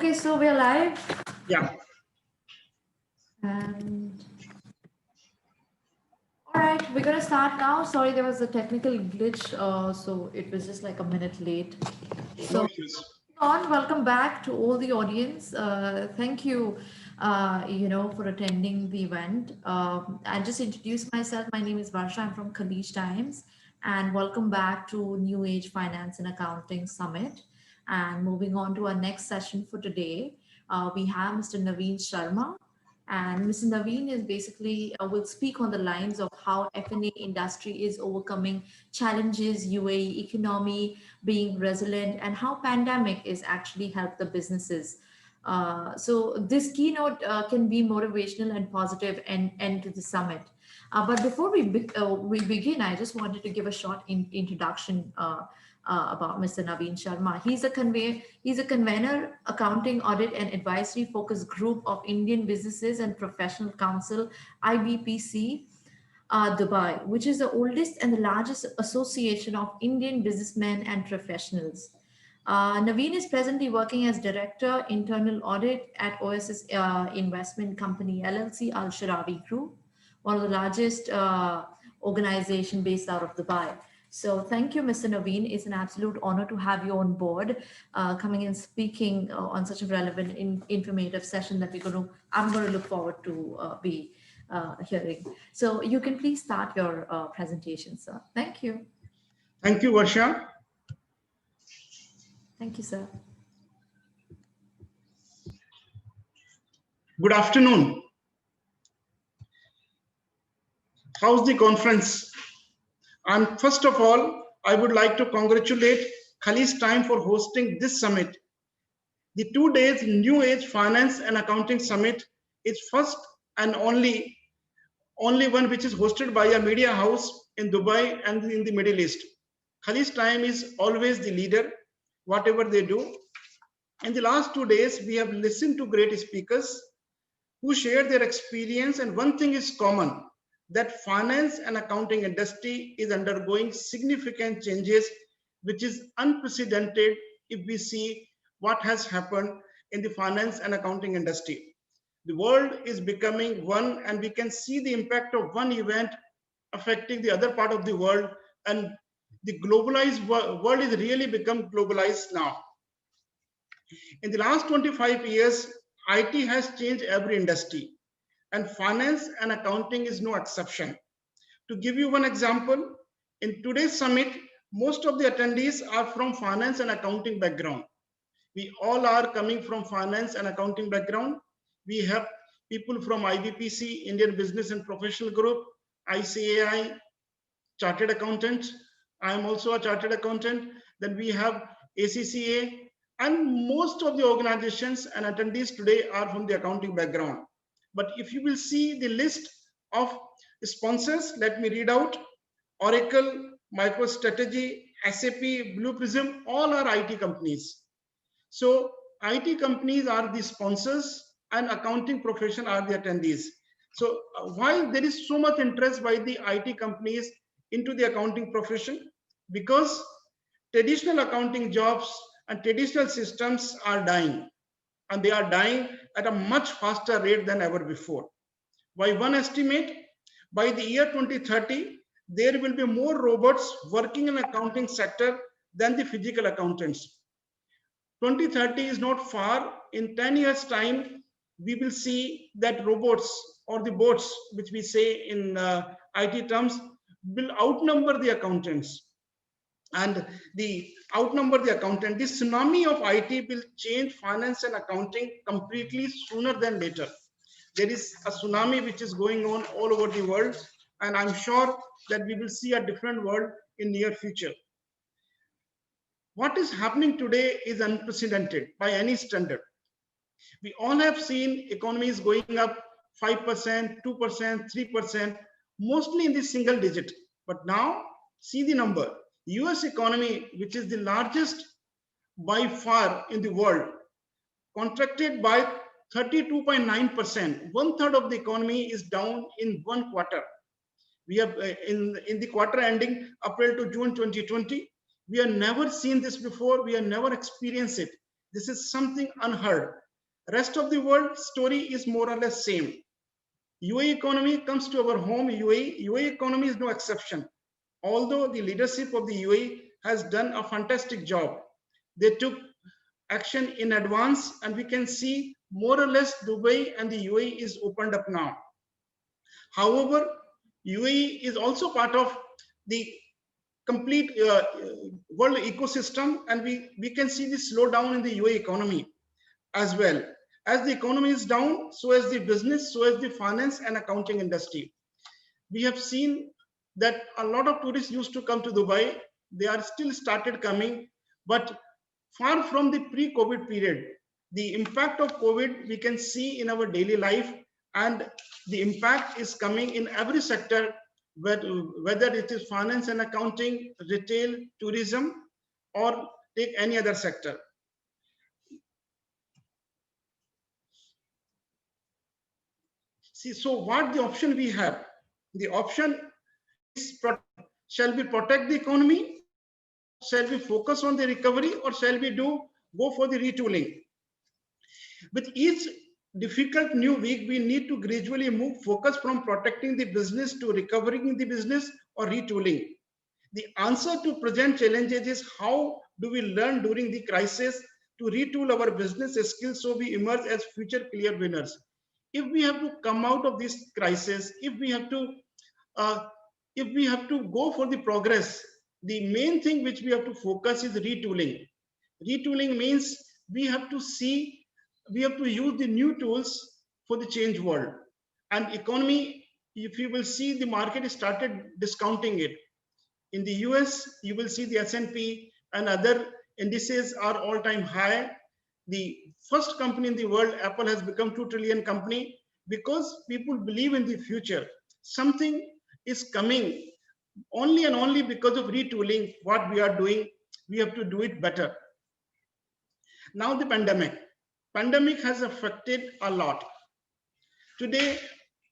Okay, so we're live. Yeah. And all right, we're gonna start now. Sorry, there was a technical glitch, so it was just like a minute late. No So, issues. welcome back to all the audience. Thank you, for attending the event. I'll just introduce myself. My name is Varsha. I'm from Khaleej Times, and welcome back to New Age Finance and Accounting Summit. And moving on to our next session for today, we have Mr. Naveen Sharma. And Mr. Naveen is basically will speak on the lines of how F&A industry is overcoming challenges, UAE economy being resilient, and how pandemic is actually helped the businesses. So this keynote can be motivational and positive and end to the summit. But before we begin, I just wanted to give a short introduction about Mr. Naveen Sharma. He's a convener, accounting, audit, and advisory focused group of Indian Businesses and Professional Council (IBPC) Dubai, which is the oldest and the largest association of Indian businessmen and professionals. Naveen is presently working as Director Internal Audit at OSS Investment Company LLC Al Sharawi Group, one of the largest organization based out of Dubai. So thank you, Mr. Naveen. It's an absolute honor to have you on board, coming and speaking on such a relevant, informative session that I'm going to look forward to be hearing. So you can please start your presentation, sir. Thank you. Thank you, Varsha. Thank you, sir. Good afternoon. How's the conference? And first of all, I would like to congratulate Khaleej Time for hosting this summit. The 2 days New Age Finance and Accounting Summit is first and only one which is hosted by a media house in Dubai and in the Middle East. Khaleej Time is always the leader, whatever they do. In the last 2 days, we have listened to great speakers who shared their experience, and one thing is common, that finance and accounting industry is undergoing significant changes, which is unprecedented if we see what has happened in the finance and accounting industry. The world is becoming one, and we can see the impact of one event affecting the other part of the world, and the globalized world is really become globalized now. In the last 25 years, IT has changed every industry, and finance and accounting is no exception. To give you one example, in today's summit, most of the attendees are from finance and accounting background. We all are coming from finance and accounting background. We have people from IBPC, Indian Business and Professional Group, ICAI, Chartered Accountants. I am also a Chartered Accountant. Then we have ACCA, and most of the organizations and attendees today are from the accounting background. But if you will see the list of sponsors, let me read out. Oracle, MicroStrategy, SAP, Blue Prism, all are IT companies. So IT companies are the sponsors and accounting profession are the attendees. So why there is so much interest by the IT companies into the accounting profession? Because traditional accounting jobs and traditional systems are dying, and they are dying at a much faster rate than ever before. By one estimate, by the year 2030, there will be more robots working in accounting sector than the physical accountants. 2030 is not far. In 10 years time, we will see that robots or the bots, which we say in IT terms, will outnumber the accountants. And the outnumber the accountant. This tsunami of IT will change finance and accounting completely sooner than later. There is a tsunami which is going on all over the world, and I'm sure that we will see a different world in near future. What is happening today is unprecedented by any standard. We all have seen economies going up 5%, 2%, 3%, mostly in the single digit. But now see the number. US economy, which is the largest by far in the world, contracted by 32.9%. 1/3 of the economy is down in 1 quarter. We have in the quarter ending April to June 2020, we have never seen this before. We have never experienced it. This is something unheard. Rest of the world story is more or less same. UAE economy comes to our home, UAE economy is no exception. Although the leadership of the UAE has done a fantastic job, they took action in advance, and we can see more or less Dubai and the UAE is opened up now. However, UAE is also part of the complete world ecosystem, and we can see the slowdown in the UAE economy as well. As the economy is down, so as the business, so as the finance and accounting industry. We have seen that a lot of tourists used to come to Dubai. They are still started coming, but far from the pre-COVID period. The impact of COVID we can see in our daily life, and the impact is coming in every sector, whether it is finance and accounting, retail, tourism, or take any other sector. See, so what the option we have? The option is, shall we protect the economy? Shall we focus on the recovery, or shall we go for the retooling? With each difficult new week, we need to gradually move focus from protecting the business to recovering the business or retooling. The answer to present challenges is how do we learn during the crisis to retool our business skills so we emerge as future clear winners. If we have to come out of this crisis, if we have to go for the progress, the main thing which we have to focus is retooling. Retooling means we have to use the new tools for the change world. And economy, if you will see, the market started discounting it. In the US, you will see the S&P and other indices are all-time high. The first company in the world, Apple, has become $2 trillion company because people believe in the future. Something is coming only and only because of retooling. What we are doing, we have to do it better. Now the pandemic. Pandemic has affected a lot. Today,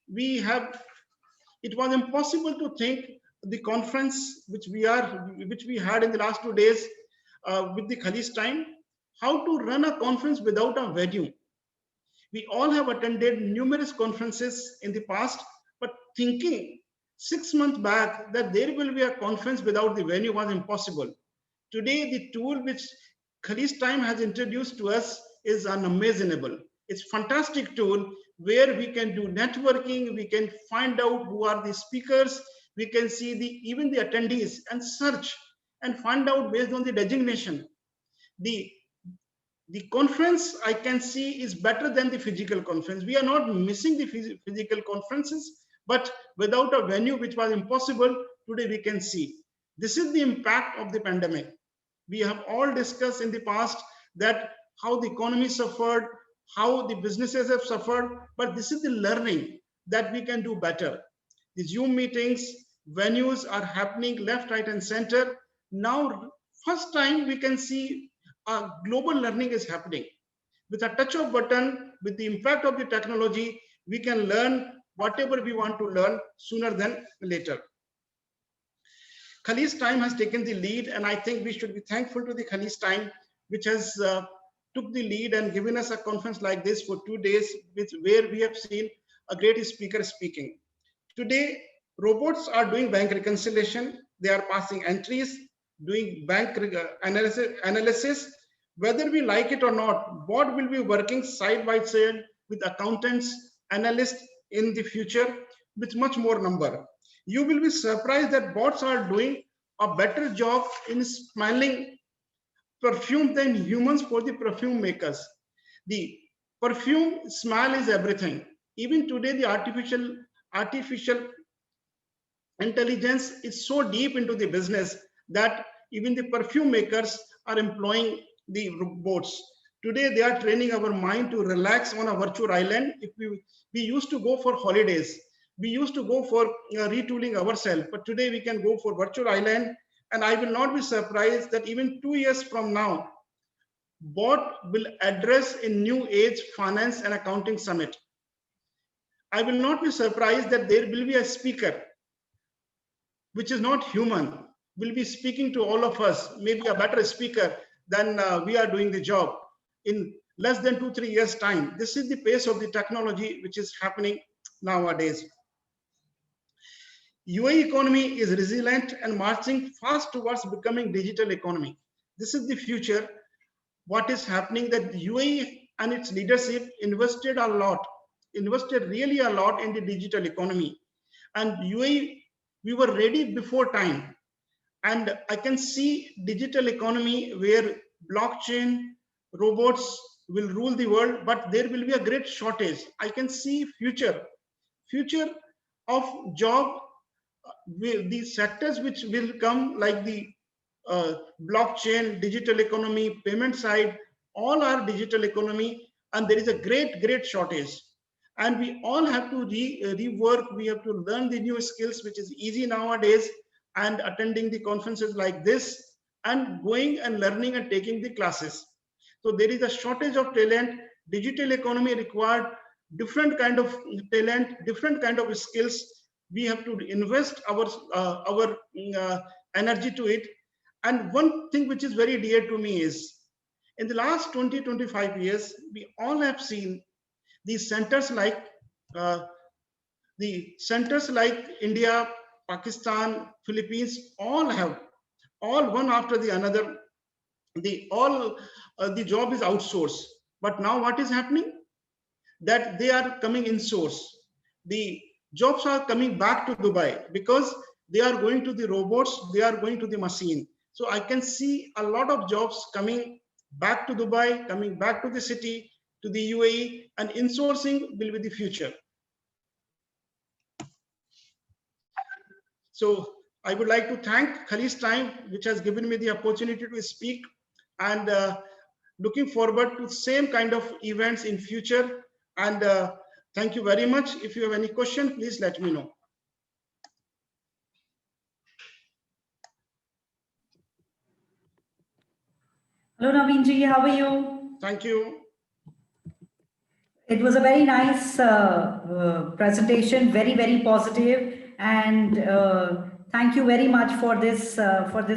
it was impossible to think the conference which we had in the last 2 days with the Khalij Time, how to run a conference without a venue. We all have attended numerous conferences in the past, but thinking 6 months back that there will be a conference without the venue was impossible. Today, the tool which Khalij Time has introduced to us is unimaginable. It's a fantastic tool where we can do networking, we can find out who are the speakers, we can see even the attendees and search and find out based on the designation. The conference I can see is better than the physical conference. We are not missing the physical conferences, but without a venue which was impossible, today we can see. This is the impact of the pandemic. We have all discussed in the past that how the economy suffered, how the businesses have suffered, but this is the learning that we can do better. The Zoom meetings, venues are happening left, right, and center. Now, first time we can see global learning is happening. With a touch of button, with the impact of the technology, we can learn whatever we want to learn sooner than later. Khalij Time has taken the lead, and I think we should be thankful to the Khalij Time, which has took the lead and given us a conference like this for 2 days, where we have seen a great speaker speaking. Today, robots are doing bank reconciliation. They are passing entries, doing bank analysis. Whether we like it or not, bot will be working side by side with accountants, analysts in the future with much more number. You will be surprised that bots are doing a better job in smelling perfume than humans for the perfume makers. The perfume smell is everything. Even today, the artificial intelligence is so deep into the business that even the perfume makers are employing the robots. Today, they are training our mind to relax on a virtual island. If we used to go for holidays, we used to go for retooling ourselves, but today we can go for virtual island. And I will not be surprised that even 2 years from now, bot will address a new age finance and accounting summit. I will not be surprised that there will be a speaker, which is not human, will be speaking to all of us, maybe a better speaker than we are doing the job. in less than 2-3 years time. This is the pace of the technology which is happening nowadays. UAE economy is resilient and marching fast towards becoming digital economy. This is the future. What is happening that UAE and its leadership invested really a lot in the digital economy. And UAE, we were ready before time. And I can see digital economy where blockchain, robots will rule the world, but there will be a great shortage. I can see future of job, the sectors which will come like the blockchain, digital economy, payment side, all are digital economy, and there is a great shortage. And we all have to rework, we have to learn the new skills, which is easy nowadays, and attending the conferences like this, and going and learning and taking the classes. So there is a shortage of talent. Digital economy required different kind of talent, different kind of skills. We have to invest our energy to it. And one thing which is very dear to me is, in the last 20-25 years, we all have seen these centers like India, Pakistan, Philippines, all one after the another. The job is outsourced. But now what is happening? That they are coming in source. The jobs are coming back to Dubai because they are going to the robots, they are going to the machine. So I can see a lot of jobs coming back to Dubai, coming back to the city, to the UAE, and insourcing will be the future. So I would like to thank Khaleej Time, which has given me the opportunity to speak, and looking forward to same kind of events in future. And thank you very much. If you have any question, please let me know. Hello, Naveen-ji, how are you? Thank you. It was a very nice presentation, very positive, and thank you very much for this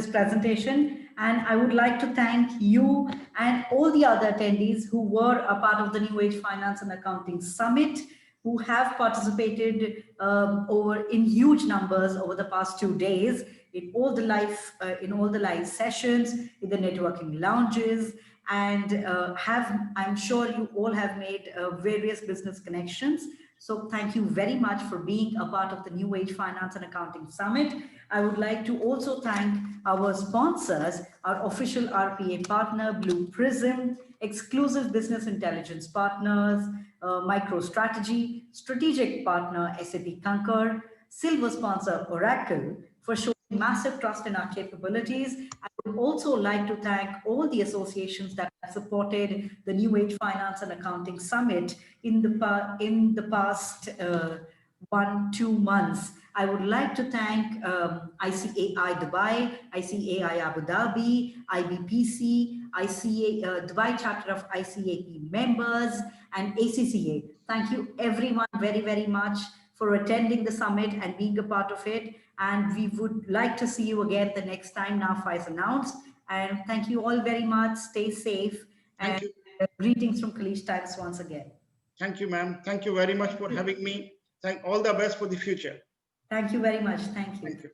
presentation. And I would like to thank you and all the other attendees who were a part of the New Age Finance and Accounting Summit, who have participated in huge numbers over the past 2 days in all the live sessions, in the networking lounges, and I'm sure you all have made various business connections. So thank you very much for being a part of the New Age Finance and Accounting Summit. I would like to also thank our sponsors, our official RPA partner, Blue Prism, exclusive business intelligence partners, MicroStrategy, strategic partner, SAP Concur, silver sponsor, Oracle, for showing massive trust in our capabilities. I would also like to thank all the associations that have supported the New Age Finance and Accounting Summit in the past 1-2 months. I would like to thank ICAI Dubai, ICAI Abu Dhabi, IBPC, Dubai chapter of ICAP members, and ACCA. Thank you everyone very much for attending the summit and being a part of it. And we would like to see you again the next time NAFA is announced. And thank you all very much. Stay safe. Thank you. Greetings from Khaleej Times once again. Thank you, ma'am. Thank you very much for having me. All the best for the future. Thank you very much. Thank you. Thank you.